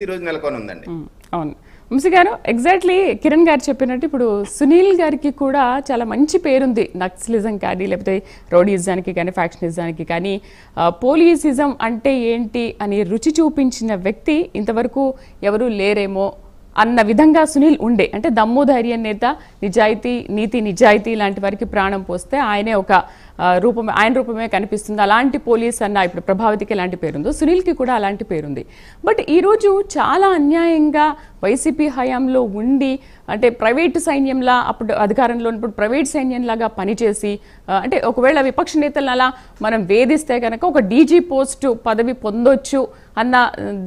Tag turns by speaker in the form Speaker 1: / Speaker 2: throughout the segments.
Speaker 1: ఈ రోజు నెలకొని ఉందండి.
Speaker 2: అవును వంశీ గారు, ఎగ్జాక్ట్లీ కిరణ్ గారు చెప్పినట్టు ఇప్పుడు సునీల్ గారికి కూడా చాలా మంచి పేరుంది నక్సలిజం కానీ లేకపోతే రౌడీయిజానికి కానీ ఫ్యాక్షనిజానికి కానీ. పోలీసిజం అంటే ఏంటి అని రుచి చూపించిన వ్యక్తి ఇంతవరకు ఎవరూ లేరేమో అన్న విధంగా సునీల్ ఉండే. అంటే దమ్ము ధైర్యం నేత, నిజాయితీ నీతి నిజాయితీ లాంటి వారికి ప్రాణం పోస్తే ఆయనే ఒక రూపమే, ఆయన రూపమే కనిపిస్తుంది. అలాంటి పోలీస్ అన్న ఇప్పుడు ప్రభావతికి ఎలాంటి పేరుందో సునీల్కి కూడా అలాంటి పేరుంది. బట్ ఈరోజు చాలా అన్యాయంగా వైసీపీ హయాంలో ఉండి, అంటే ప్రైవేటు సైన్యంలా అప్పుడు అధికారంలో ఉన్నప్పుడు ప్రైవేట్ సైన్యంలాగా పనిచేసి, అంటే ఒకవేళ విపక్ష నేతలను అలా మనం వేధిస్తే కనుక ఒక డీజీ పోస్టు పదవి పొందొచ్చు అన్న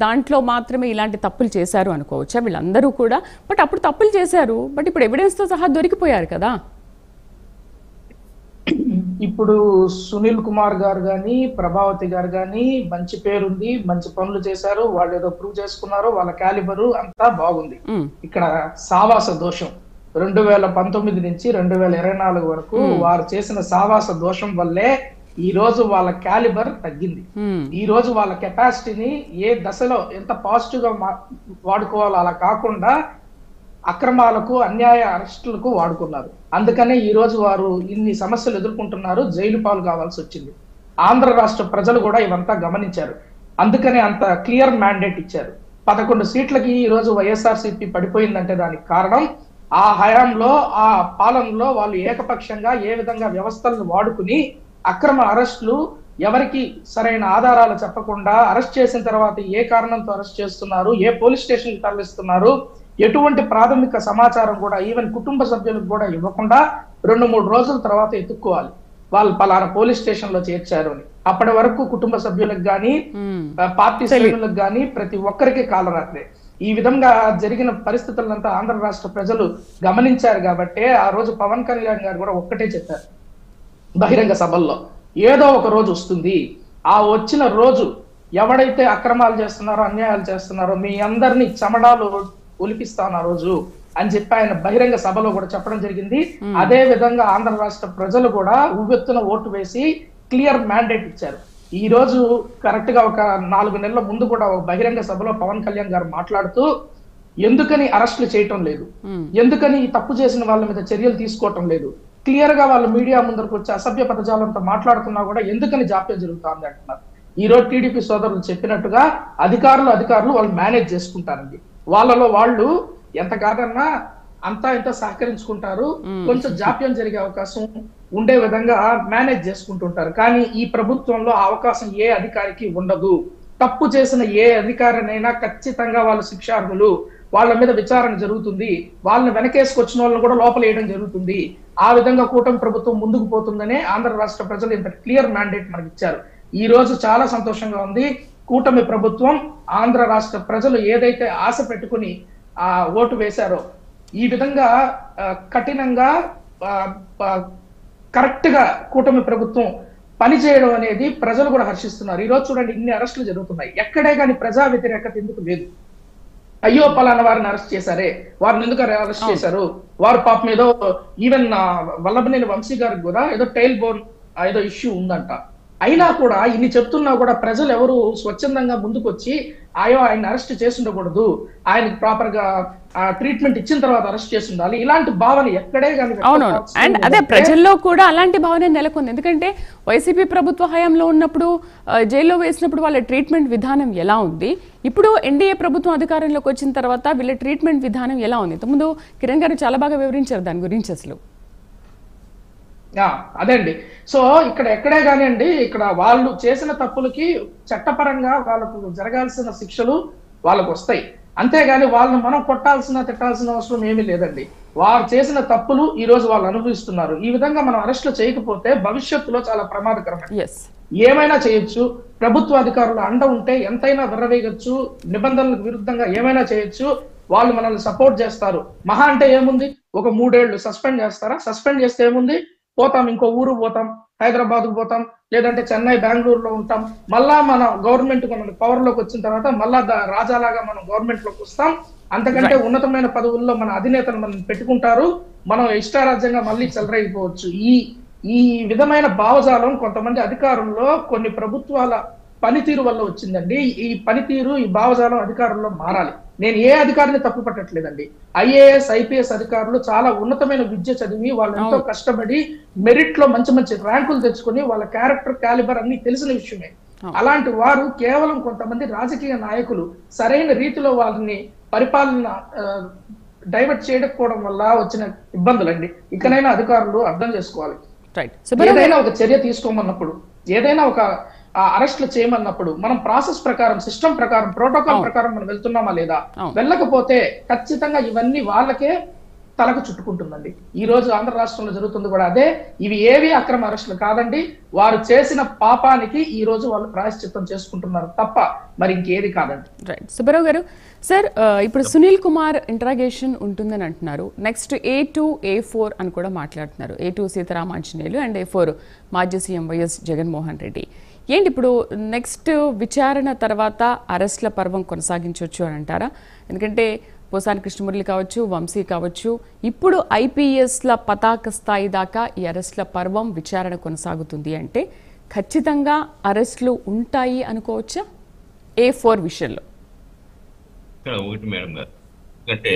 Speaker 2: దాంట్లో మాత్రమే ఇలాంటి తప్పులు చేశారు అనుకోవచ్చా వీళ్ళందరూ కూడా? బట్ అప్పుడు తప్పులు చేశారు, బట్ ఇప్పుడు ఎవిడెన్స్తో సహా దొరికిపోయారు కదా.
Speaker 3: ఇప్పుడు సునీల్ కుమార్ గారు గాని ప్రభావతి గారు గాని మంచి పేరుంది, మంచి పనులు చేశారు, వాళ్ళు ఏదో ప్రూవ్ చేసుకున్నారు, వాళ్ళ క్యాలిబరు అంతా బాగుంది. ఇక్కడ సావాస దోషం 2019 నుంచి 2024 వరకు వారు చేసిన సావాస దోషం వల్లే ఈ రోజు వాళ్ళ క్యాలిబర్ తగ్గింది. ఈ రోజు వాళ్ళ కెపాసిటీని ఏ దశలో ఎంత పాజిటివ్ గా వాడుకోవాలో అలా కాకుండా అక్రమాలకు, అన్యాయ అరెస్టులకు వాడుకున్నారు. అందుకనే ఈ రోజు వారు ఇన్ని సమస్యలు ఎదుర్కొంటున్నారు, జైలు పాలు కావాల్సి వచ్చింది. ఆంధ్ర రాష్ట్ర ప్రజలు కూడా ఇవంతా గమనించారు. అందుకనే అంత క్లియర్ మ్యాండేట్ ఇచ్చారు. 11 సీట్లకి ఈ రోజు వైఎస్ఆర్సీపీ పడిపోయిందంటే దానికి కారణం ఆ హయాంలో, ఆ పాలనలో వాళ్ళు ఏకపక్షంగా ఏ విధంగా వ్యవస్థలను వాడుకుని అక్రమ అరెస్టులు, ఎవరికి సరైన ఆధారాలు చెప్పకుండా అరెస్ట్ చేసిన తర్వాత ఏ కారణంతో అరెస్ట్ చేస్తున్నారు, ఏ పోలీస్ స్టేషన్ తరలిస్తున్నారు, ఎటువంటి ప్రాథమిక సమాచారం కూడా ఈవెన్ కుటుంబ సభ్యులకు కూడా ఇవ్వకుండా 2-3 రోజుల తర్వాత ఎత్తుక్కోవాలి వాళ్ళు పలానా పోలీస్ స్టేషన్ లో చేర్చారు అని. అప్పటి వరకు కుటుంబ సభ్యులకు గాని, పార్టీ శ్రేణులకు గాని ప్రతి ఒక్కరికి కాలరాత్రే. ఈ విధంగా జరిగిన పరిస్థితులంతా ఆంధ్ర రాష్ట్ర ప్రజలు గమనించారు కాబట్టి ఆ రోజు పవన్ కళ్యాణ్ గారు కూడా ఒక్కటే చెప్పారు బహిరంగ సభల్లో, ఏదో ఒక రోజు వస్తుంది, ఆ వచ్చిన రోజు ఎవడైతే అక్రమాలు చేస్తున్నారో, అన్యాయాలు చేస్తున్నారో మీ అందరినీ చమడాలు ఒలిపిస్తాను ఆ రోజు అని చెప్పి ఆయన బహిరంగ సభలో కూడా చెప్పడం జరిగింది. అదే విధంగా ఆంధ్ర రాష్ట్ర ప్రజలు కూడా ఉవ్వెత్తున ఓటు వేసి క్లియర్ మ్యాండేట్ ఇచ్చారు. ఈ రోజు కరెక్ట్ గా ఒక 4 నెలల ముందు కూడా ఒక బహిరంగ సభలో పవన్ కళ్యాణ్ గారు మాట్లాడుతూ ఎందుకని అరెస్టులు చేయటం లేదు, ఎందుకని తప్పు చేసిన వాళ్ళ మీద చర్యలు తీసుకోవటం లేదు, క్లియర్ గా వాళ్ళు మీడియా ముందరకు వచ్చి అసభ్య పదజాలంతో మాట్లాడుతున్నా కూడా ఎందుకని జాప్యం జరుగుతుంది అంటున్నారు. ఈ రోజు టీడీపీ సోదరులు చెప్పినట్టుగా అధికారులు వాళ్ళు మేనేజ్ చేసుకుంటారండి. వాళ్ళలో వాళ్ళు ఎంత కాదన్నా అంతా ఇంత సహకరించుకుంటారు, కొంచెం జాప్యం జరిగే అవకాశం ఉండే విధంగా మేనేజ్ చేసుకుంటుంటారు. కానీ ఈ ప్రభుత్వంలో ఆ అవకాశం ఏ అధికారికి ఉండదు. తప్పు చేసిన ఏ అధికారినైనా ఖచ్చితంగా వాళ్ళు శిక్షార్హులు, వాళ్ళ మీద విచారణ జరుగుతుంది, వాళ్ళని వెనకేసుకొచ్చిన వాళ్ళని కూడా లోపల వేయడం జరుగుతుంది. ఆ విధంగా కూటమి ప్రభుత్వం ముందుకు పోతుందనే ఆంధ్ర రాష్ట్ర ప్రజలు ఇంత క్లియర్ మ్యాండేట్ మనకి ఇచ్చారు. ఈ రోజు చాలా సంతోషంగా ఉంది. కూటమి ప్రభుత్వం, ఆంధ్ర రాష్ట్ర ప్రజలు ఏదైతే ఆశ పెట్టుకుని ఆ ఓటు వేశారో ఈ విధంగా కఠినంగా కరెక్ట్ గా కూటమి ప్రభుత్వం పనిచేయడం అనేది ప్రజలు కూడా హర్షిస్తున్నారు. ఈ రోజు చూడండి ఇన్ని అరెస్టులు జరుగుతున్నాయి, ఎక్కడే కానీ ప్రజా వ్యతిరేకత ఎందుకు లేదు. అయ్యో పలానా వారిని అరెస్ట్ చేశారే, వారిని ఎందుకు అరెస్ట్ చేశారు, వారు పాపం ఏదో ఈవెన్ వల్లభనేని వంశీ గారికి కూడా ఏదో టైల్ బోన్ ఏదో ఇష్యూ ఉందంట. అయినా కూడా ఇన్ని చెప్తున్నా కూడా ప్రజలు ఎవరు స్వచ్ఛందంగా ముందుకు వచ్చి ఆయన అరెస్ట్ చేసి ఉండకూడదు, ఆయనకి ప్రాపర్ గా ట్రీట్మెంట్ ఇచ్చిన తర్వాత అరెస్ట్ చేసి ఉండాలి, ఇలాంటి భావన ఎక్కడే కానీ.
Speaker 2: అవునవును, అండ్ అదే ప్రజల్లో కూడా అలాంటి భావన నెలకొంది. ఎందుకంటే వైసీపీ ప్రభుత్వ హయాంలో ఉన్నప్పుడు జైల్లో వేసినప్పుడు వాళ్ళ ట్రీట్మెంట్ విధానం ఎలా ఉంది, ఇప్పుడు ఎన్డీఏ ప్రభుత్వం అధికారంలోకి వచ్చిన తర్వాత వీళ్ళ ట్రీట్మెంట్ విధానం ఎలా ఉంది? ఇంతకుముందు కిరణ్ గారు చాలా బాగా వివరించారు దాని గురించి. అసలు
Speaker 3: అదే అండి. సో ఇక్కడ ఎక్కడే కానివ్వండి, ఇక్కడ వాళ్ళు చేసిన తప్పులకి చట్టపరంగా వాళ్ళకు జరగాల్సిన శిక్షలు వాళ్ళకు వస్తాయి. అంతేగాని వాళ్ళని మనం కొట్టాల్సిన, తిట్టాల్సిన అవసరం ఏమీ లేదండి. వారు చేసిన తప్పులు ఈ రోజు వాళ్ళు అనుభవిస్తున్నారు. ఈ విధంగా మనం అరెస్టులు చేయకపోతే భవిష్యత్తులో చాలా ప్రమాదకరమైన ఏమైనా చేయొచ్చు. ప్రభుత్వ అధికారులు అండ ఉంటే ఎంతైనా విర్రవేయచ్చు, నిబంధనలకు విరుద్ధంగా ఏమైనా చేయొచ్చు. వాళ్ళు మనల్ని సపోర్ట్ చేస్తారు. మహా అంటే ఏముంది, ఒక 3 ఏళ్లు సస్పెండ్ చేస్తారా? సస్పెండ్ చేస్తే ఏముంది, పోతాం, ఇంకో ఊరు పోతాం, హైదరాబాద్ కు పోతాం, లేదంటే చెన్నై, బెంగళూరులో ఉంటాం. మళ్ళా మన గవర్నమెంట్ మన పవర్ లోకి వచ్చిన తర్వాత మళ్ళా రాజాలాగా మనం గవర్నమెంట్ లోకి వస్తాం. అంతకంటే ఉన్నతమైన పదవుల్లో మన అధినేతను మనం పెట్టుకుంటారు, మనం ఇష్టారాజ్యంగా మళ్ళీ చెలరైపోవచ్చు. ఈ విధమైన భావజాలం కొంతమంది అధికారుల్లో, కొన్ని ప్రభుత్వాల పనితీరు వల్ల వచ్చిందండి. ఈ పనితీరు, ఈ భావజాలం అధికారుల్లో మారాలి. నేను ఏ అధికారిని తప్పు పట్టట్లేదండి. ఐఏఎస్, ఐపీఎస్ అధికారులు చాలా ఉన్నతమైన విద్య చదివి వాళ్ళు ఎంతో కష్టపడి మెరిట్ లో మంచి మంచి ర్యాంకులు తెచ్చుకొని వాళ్ళ క్యారెక్టర్, క్యాలిబర్ అన్ని తెలిసిన విషయమే. అలాంటి వారు కేవలం కొంతమంది రాజకీయ నాయకులు సరైన రీతిలో వాళ్ళని పరిపాలన డైవర్ట్ చేయకపోవడం వల్ల వచ్చిన ఇబ్బందులండి. ఇకనైనా అధికారులు అర్థం చేసుకోవాలి. ఏదైనా ఒక చర్య తీసుకోమన్నప్పుడు, ఏదైనా ఒక అరెస్ట్లు చేయమన్నప్పుడు మనం ప్రాసెస్ ప్రకారం, సిస్టమ్ ప్రకారం, ప్రోటోకాల్ ప్రకారం మనం వెళ్తున్నామా లేదా? వెళ్ళకపోతే ఖచ్చితంగా ఇవన్నీ వాళ్ళకే తలకు చుట్టుకుంటుందండి. ఈ రోజు ఆంధ్ర రాష్ట్రంలో జరుగుతుంది కూడా అదే. ఇవి ఏవి అక్రమ అరెస్టులు కాదండి. వారు చేసిన పాపానికి ఈ రోజు వాళ్ళు ప్రాయశ్చిత్తం చేసుకుంటున్నారు తప్ప మరి ఇంకేది కాదండి.
Speaker 2: రైట్ సుబ్బారావు గారు, సార్ ఇప్పుడు సునీల్ కుమార్ ఇంట్రాగేషన్ ఉంటుందని అంటున్నారు. నెక్స్ట్ A2, A4 అని కూడా మాట్లాడుతున్నారు. A2 సీతారామాంజనేయులు అండ్ A4 మాజీ సీఎం వైఎస్ జగన్మోహన్ రెడ్డి. ఏంటి ఇప్పుడు నెక్స్ట్ విచారణ తర్వాత అరెస్ట్ల పర్వం కొనసాగించవచ్చు అని అంటారా? ఎందుకంటే పోసాని కృష్ణమురళి కావచ్చు, వంశీ కావచ్చు, ఇప్పుడు ఐపీఎస్ల పతాక స్థాయి దాకా ఈ అరెస్ట్ల పర్వం విచారణ కొనసాగుతుంది అంటే ఖచ్చితంగా అరెస్టులు ఉంటాయి అనుకోవచ్చా A4 విషయంలో?
Speaker 1: ఒకటి మేడం గారు, ఎందుకంటే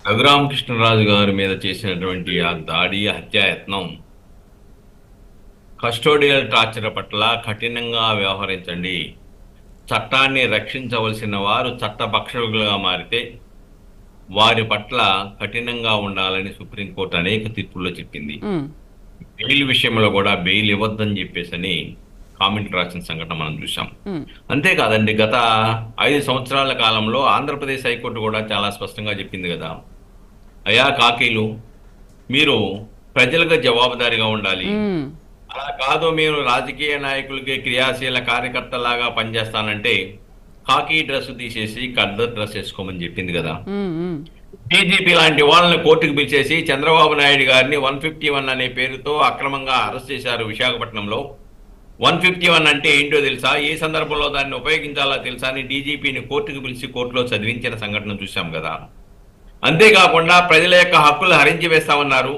Speaker 1: రఘురామకృష్ణరాజు గారి మీద చేసినటువంటి ఆ దాడి, హత్యాయత్నం కస్టోడియల్ టార్చర్ పట్ల కఠినంగా వ్యవహరించండి. చట్టాన్ని రక్షించవలసిన వారు చట్టభక్షకులుగా మారితే వారి పట్ల కఠినంగా ఉండాలని సుప్రీంకోర్టు అనేక తీర్పుల్లో చెప్పింది. బెయిల్ విషయంలో కూడా బెయిల్ ఇవ్వద్దని చెప్పేసి కామెంట్ రాసిన సంఘటన మనం చూసాం. అంతేకాదండి, గత 5 సంవత్సరాల కాలంలో ఆంధ్రప్రదేశ్ హైకోర్టు కూడా చాలా స్పష్టంగా చెప్పింది కదా, అయా కాకీలు మీరు ప్రజలకు జవాబుదారీగా ఉండాలి, అలా కాదు మీరు రాజకీయ నాయకులకి క్రియాశీల కార్యకర్తలాగా పనిచేస్తానంటే కాకీ డ్రెస్ తీసేసి కద్దర్ డ్రెస్ వేసుకోమని చెప్పింది కదా. డీజీపీ లాంటి వాళ్ళని కోర్టుకు పిలిచేసి చంద్రబాబు నాయుడు గారిని 151 అనే పేరుతో అక్రమంగా అరెస్ట్ చేశారు విశాఖపట్నంలో. 151 అంటే ఏంటో తెలుసా, ఏ సందర్భంలో దాన్ని ఉపయోగించాలో తెలుసా అని డీజీపీని కోర్టుకు పిలిచి కోర్టులో చదివించిన సంఘటన చూసాం కదా. అంతేకాకుండా ప్రజల యొక్క హక్కులు హరించి వేస్తామన్నారు.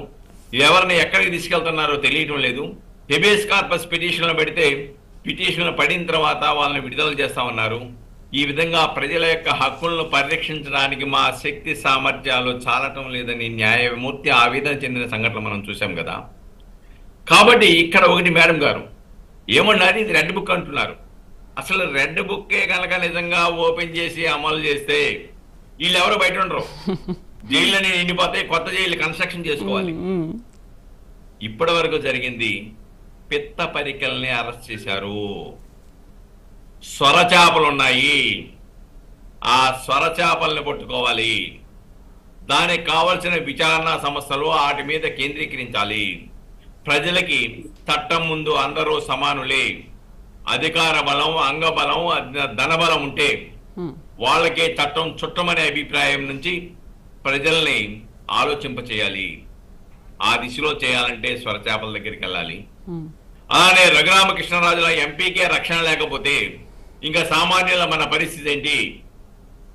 Speaker 1: ఎవరిని ఎక్కడికి తీసుకెళ్తున్నారో తెలియటం లేదు. హెబియస్ కార్పస్ పిటిషన్లు పెడితే పిటిషన్లు పడిన తర్వాత వాళ్ళని విడుదల చేస్తామన్నారు. ఈ విధంగా ప్రజల యొక్క హక్కులను పరిరక్షించడానికి మా శక్తి సామర్థ్యాలు చాలటం లేదని న్యాయమూర్తి ఆవేదన చెందిన సంఘటన మనం చూసాం కదా. కాబట్టి ఇక్కడ ఒకటి మేడం గారు ఏమన్నారు, ఇది రెడ్ బుక్ అంటున్నారు. అసలు రెడ్ బుక్కే కనుక నిజంగా ఓపెన్ చేసి అమలు చేస్తే వీళ్ళెవరో బయట ఉండరు, జైళ్ళని నిండిపోతే కొత్త జైలు కన్స్ట్రక్షన్ చేసుకోవాలి. ఇప్పటి వరకు జరిగింది, పిత్త పరికల్ని అరెస్ట్ చేశారు, స్వరచాపలు ఉన్నాయి, ఆ స్వరచాపల్ని పట్టుకోవాలి, దానికి కావలసిన విచారణ సంస్థలు వాటి మీద కేంద్రీకరించాలి. ప్రజలకి చట్టం ముందు అందరూ సమానులే, అధికార బలం, అంగబలం, ధనబలం ఉంటే వాళ్ళకే చట్టం చుట్టమనే అభిప్రాయం నుంచి ప్రజల్ని ఆలోచింపచేయాలి. ఆ దిశలో చేయాలంటే స్వరచాపల దగ్గరికి వెళ్ళాలి. అలానే రఘురామకృష్ణరాజుల ఎంపీకే రక్షణ లేకపోతే ఇంకా సామాన్యుల మన పరిస్థితి ఏంటి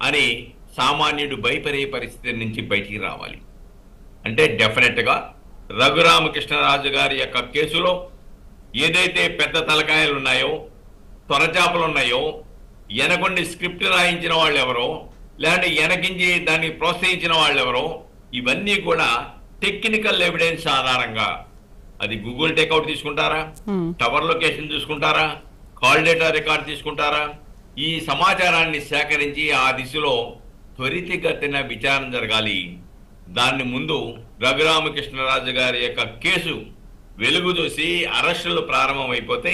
Speaker 1: అని సామాన్యుడు భయపడే పరిస్థితి నుంచి బయటికి రావాలి. అంటే డెఫినెట్గా రఘురామకృష్ణరాజు గారి యొక్క కేసులో ఏదైతే పెద్ద తలకాయలు ఉన్నాయో, త్వరచాపలు ఉన్నాయో, వెనకొండి స్క్రిప్ట్ రాయించిన వాళ్ళు ఎవరో, లేదంటే వెనకించి దాన్ని ప్రోత్సహించిన వాళ్ళు ఎవరో, ఇవన్నీ కూడా టెక్నికల్ ఎవిడెన్స్ ఆధారంగా, అది గూగుల్ టేక్అవుట్ తీసుకుంటారా, టవర్ లొకేషన్ తీసుకుంటారా, కాల్ డేటా రికార్డ్ తీసుకుంటారా, ఈ సమాచారాన్ని సేకరించి ఆ దిశలో త్వరితగతిన విచారణ జరగాలి. దాన్ని ముందు రఘురామకృష్ణరాజు గారి యొక్క కేసు వెలుగు చూసి అరెస్టులు ప్రారంభమైపోతే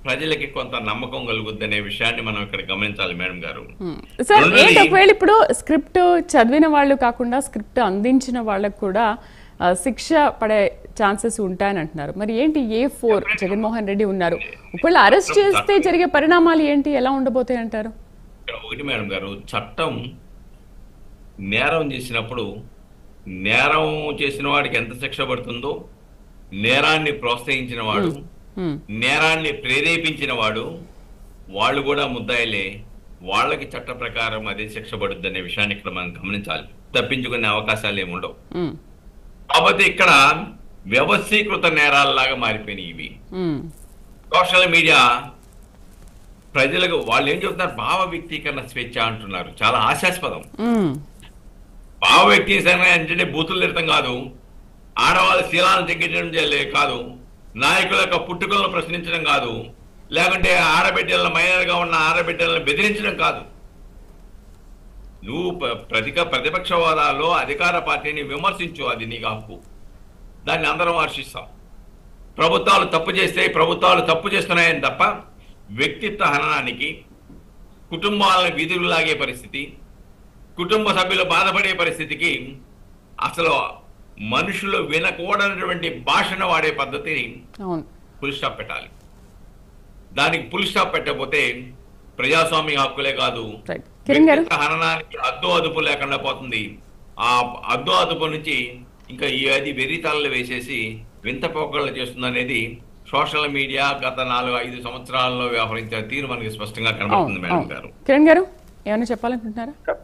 Speaker 1: ప్రజలకి కొంత నమ్మకం కలుగుద్దనే విషయాన్ని మనం ఇక్కడ గమనించాలి మేడం గారు.
Speaker 2: సార్ ఒకవేళ ఇప్పుడు స్క్రిప్ట్ చదివిన వాళ్ళు కాకుండా స్క్రిప్ట్ అందించిన వాళ్ళకు కూడా శిక్ష పడే ఛాన్సెస్ ఉంటాయని అంటున్నారు. మరి ఏంటి A4 జగన్మోహన్ రెడ్డి ఉన్నారు, ఒకవేళ అరెస్ట్ చేస్తే జరిగే పరిణామాలు ఏంటి, ఎలా ఉండబోతాయి అంటారు?
Speaker 1: ఒకటి మేడం గారు, చట్టం నేరం చేసినప్పుడు నేరం చేసిన వాడికి ఎంత శిక్ష పడుతుందో, నేరాన్ని ప్రోత్సహించిన వాడు, నేరాన్ని ప్రేరేపించిన వాడు, వాళ్ళు కూడా ముద్దాయిలే, వాళ్ళకి చట్ట ప్రకారం అదే శిక్ష పడుద్ది అనే విషయాన్ని ఇక్కడ మనం గమనించాలి. తప్పించుకునే అవకాశాలు ఏమి ఉండవు. కాబట్టి ఇక్కడ వ్యవస్థీకృత నేరాలలాగా మారిపోయినాయి ఇవి. సోషల్ మీడియా ప్రజలకు వాళ్ళు ఏం చెబుతున్నారు, భావ వ్యక్తీకరణ స్వేచ్ఛ అంటున్నారు. చాలా హాస్యాస్పదం. భావ వ్యక్తీకరణ అంటే బూతులు తిడతాం కాదు, ఆడవాళ్ళ శీలాలను తగ్గించడం కాదు, నాయకుల యొక్క పుట్టుకలను ప్రశ్నించడం కాదు, లేకుంటే ఆడబిడ్డలను మైనర్గా ఉన్న ఆడబిడ్డలను బెదిరించడం కాదు. నువ్వు ప్రతిపక్ష హోదాలో అధికార పార్టీని విమర్శించు, అది నీకు హక్కు. దాన్ని అందరం హర్షిస్తాం. ప్రభుత్వాలు తప్పు చేస్తే ప్రభుత్వాలు తప్పు చేస్తున్నాయని తప్ప వ్యక్తిత్వ హననానికి, కుటుంబాలను వీధులు లాగే పరిస్థితి, కుటుంబ సభ్యులు బాధపడే పరిస్థితికి, అసలు మనుషులు వినకూడనటువంటి భాషను వాడే పద్ధతిని ఫుల్ స్టాప్ పెట్టాలి. దానికి ఫుల్ స్టాప్ పెట్టకపోతే ప్రజాస్వామ్య హక్కులే కాదు, హననానికి అద్దు అదుపు లేకుండా పోతుంది. ఆ అద్దు అదుపు నుంచి ఇంకా అది వెర్రితాళ్ళు వేసేసి వింత పోకళ్ళు చేస్తుంది అనేది సోషల్ మీడియా గత 4-5 సంవత్సరాల్లో వ్యవహరించిన తీరు మనకి స్పష్టంగా కనబడుతుంది. మేడం గారు,
Speaker 2: కిరణ్ గారు ఏమైనా చెప్పాలనుకుంటున్నారా?